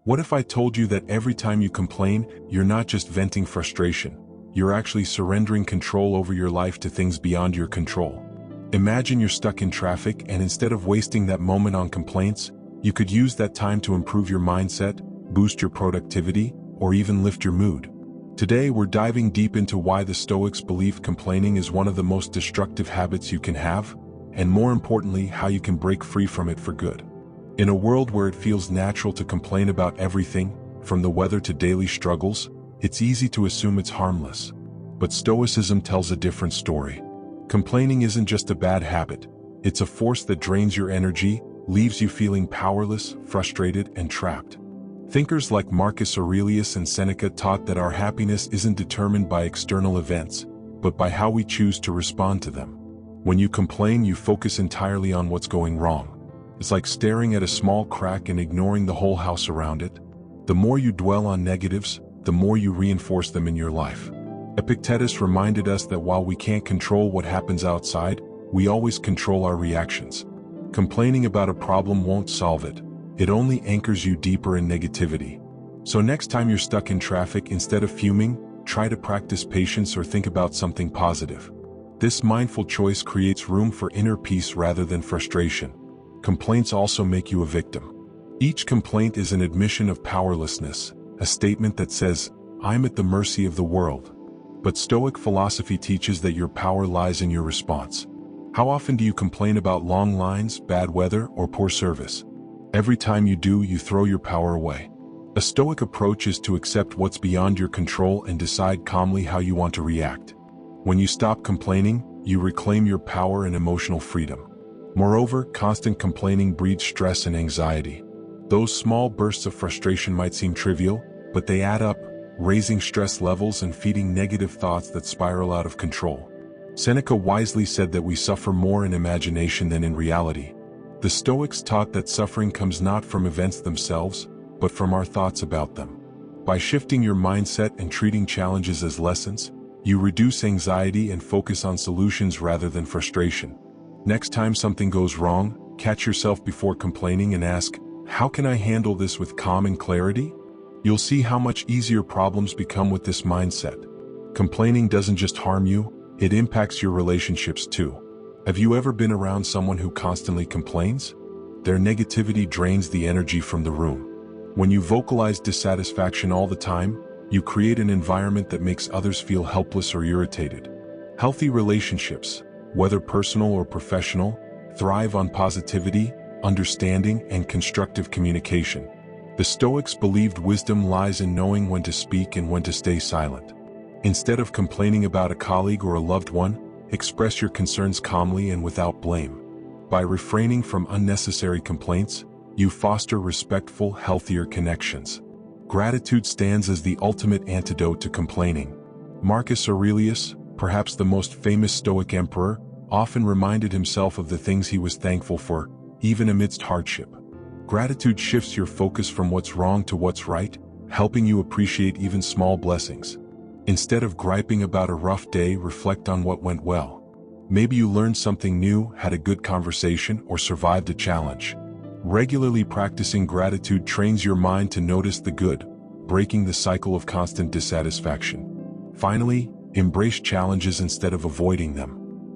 What if I told you that every time you complain, you're not just venting frustration, you're actually surrendering control over your life to things beyond your control? Imagine you're stuck in traffic, and instead of wasting that moment on complaints, you could use that time to improve your mindset, boost your productivity, or even lift your mood. Today we're diving deep into why the Stoics believe complaining is one of the most destructive habits you can have, and more importantly, how you can break free from it for good. In a world where it feels natural to complain about everything, from the weather to daily struggles, it's easy to assume it's harmless. But Stoicism tells a different story. Complaining isn't just a bad habit, it's a force that drains your energy, leaves you feeling powerless, frustrated, and trapped. Thinkers like Marcus Aurelius and Seneca taught that our happiness isn't determined by external events, but by how we choose to respond to them. When you complain, you focus entirely on what's going wrong. It's like staring at a small crack and ignoring the whole house around it. The more you dwell on negatives, the more you reinforce them in your life. Epictetus reminded us that while we can't control what happens outside, we always control our reactions. Complaining about a problem won't solve it. It only anchors you deeper in negativity. So next time you're stuck in traffic, instead of fuming, try to practice patience or think about something positive. This mindful choice creates room for inner peace rather than frustration. Complaints also make you a victim. Each complaint is an admission of powerlessness, a statement that says, "I'm at the mercy of the world." But Stoic philosophy teaches that your power lies in your response. How often do you complain about long lines, bad weather, or poor service? Every time you do, you throw your power away. A Stoic approach is to accept what's beyond your control and decide calmly how you want to react. When you stop complaining, you reclaim your power and emotional freedom. Moreover, constant complaining breeds stress and anxiety. Those small bursts of frustration might seem trivial, but they add up, raising stress levels and feeding negative thoughts that spiral out of control. Seneca wisely said that we suffer more in imagination than in reality. The Stoics taught that suffering comes not from events themselves, but from our thoughts about them. By shifting your mindset and treating challenges as lessons, you reduce anxiety and focus on solutions rather than frustration. Next time something goes wrong, catch yourself before complaining and ask, "How can I handle this with calm and clarity?" You'll see how much easier problems become with this mindset. Complaining doesn't just harm you, it impacts your relationships too. Have you ever been around someone who constantly complains? Their negativity drains the energy from the room. When you vocalize dissatisfaction all the time, you create an environment that makes others feel helpless or irritated. Healthy relationships, whether personal or professional, thrive on positivity, understanding, and constructive communication. The Stoics believed wisdom lies in knowing when to speak and when to stay silent. Instead of complaining about a colleague or a loved one, express your concerns calmly and without blame. By refraining from unnecessary complaints, you foster respectful, healthier connections. Gratitude stands as the ultimate antidote to complaining. Marcus Aurelius, perhaps the most famous Stoic emperor, often reminded himself of the things he was thankful for, even amidst hardship. Gratitude shifts your focus from what's wrong to what's right, helping you appreciate even small blessings. Instead of griping about a rough day, reflect on what went well. Maybe you learned something new, had a good conversation, or survived a challenge. Regularly practicing gratitude trains your mind to notice the good, breaking the cycle of constant dissatisfaction. Finally, embrace challenges instead of avoiding them.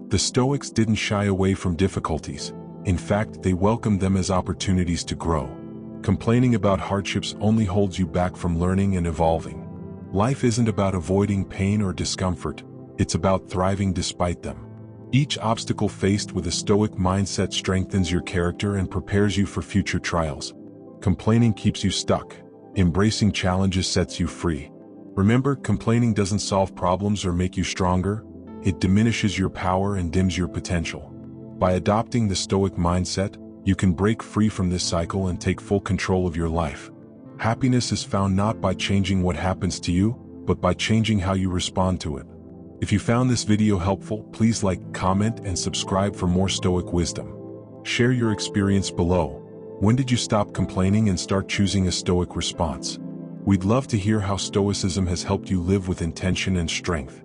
The Stoics didn't shy away from difficulties. In fact, they welcomed them as opportunities to grow. Complaining about hardships only holds you back from learning and evolving. Life isn't about avoiding pain or discomfort, it's about thriving despite them. Each obstacle faced with a Stoic mindset strengthens your character and prepares you for future trials. Complaining keeps you stuck. Embracing challenges sets you free. Remember, complaining doesn't solve problems or make you stronger, it diminishes your power and dims your potential. By adopting the Stoic mindset, you can break free from this cycle and take full control of your life. Happiness is found not by changing what happens to you, but by changing how you respond to it. If you found this video helpful, please like, comment, and subscribe for more Stoic wisdom. Share your experience below. When did you stop complaining and start choosing a Stoic response? We'd love to hear how Stoicism has helped you live with intention and strength.